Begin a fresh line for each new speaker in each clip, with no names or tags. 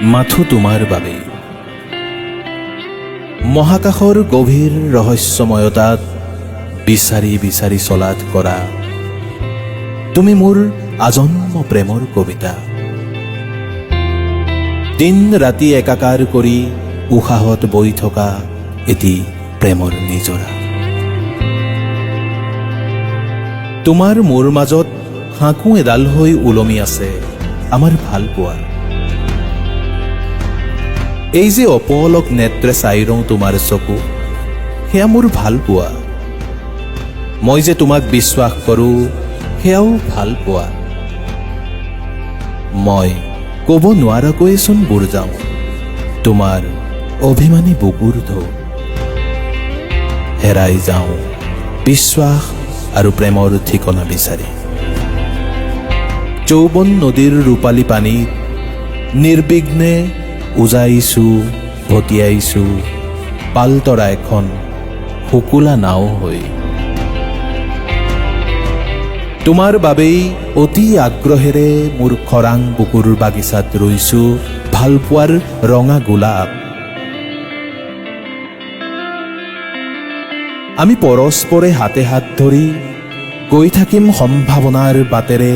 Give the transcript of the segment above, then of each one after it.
মাথো তোমাৰ বাবে। মহাকাশৰ গভীৰ ৰহস্যময়তাত বিচাৰি বিচাৰি চলাত কৰা তুমি মোৰ আজন্ম প্ৰেমৰ কবিতা। দিন ৰাতি একাকাৰ কৰি উশাহত বৈ থকা এটি প্ৰেমৰ নিজৰা। তোমাৰ মোৰ মাজত সাঁকো এডাল হৈ ওলমি আছে আমাৰ ভাল পোৱা। এই যে অপলক নেত্ৰে চাই ৰওঁ তোমাৰ চকু, সেয়া মোৰ ভাল পোৱা। মই যে তোমাক বিশ্বাস কৰোঁ, সেয়াও ভাল পোৱা। মই ক'ব নোৱাৰাকৈচোন বুৰ যাওঁ তোমাৰ অভিমানী বুকুৰ ঢৌ। হেৰাই যাওঁ বিশ্বাস আৰু প্ৰেমৰ ঠিকনা বিচাৰি। যৌৱন নদীৰ ৰূপালী পানীত নিৰ্বিঘ্নে উজাইছো ভটিয়াইছো পালতৰা এখন শুকুলা নাও হৈ। তোমাৰ বাবেই অতি আগ্ৰহেৰে মোৰ খৰাং বুকুৰ বাগিচাত ৰুইছো ভালপোৱাৰ ৰঙা গোলাপ। আমি পৰস্পৰে হাতে হাত ধৰি গৈ থাকিম সম্ভাৱনাৰ বাটেৰে,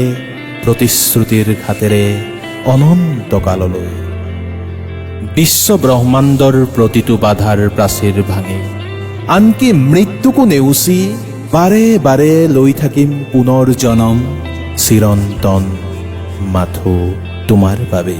প্ৰতিশ্ৰুতিৰ ঘাটেৰে অনন্ত কাললৈ। বিশ্ব ব্ৰহ্মাণ্ডৰ প্ৰতিটো বাধাৰ প্ৰাচীৰ ভাঙি, আনকি মৃত্যুকো নেওচি বাৰে বাৰে লৈ থাকিম পুনৰ জনম চিৰন্তন মাথো তোমাৰ বাবে।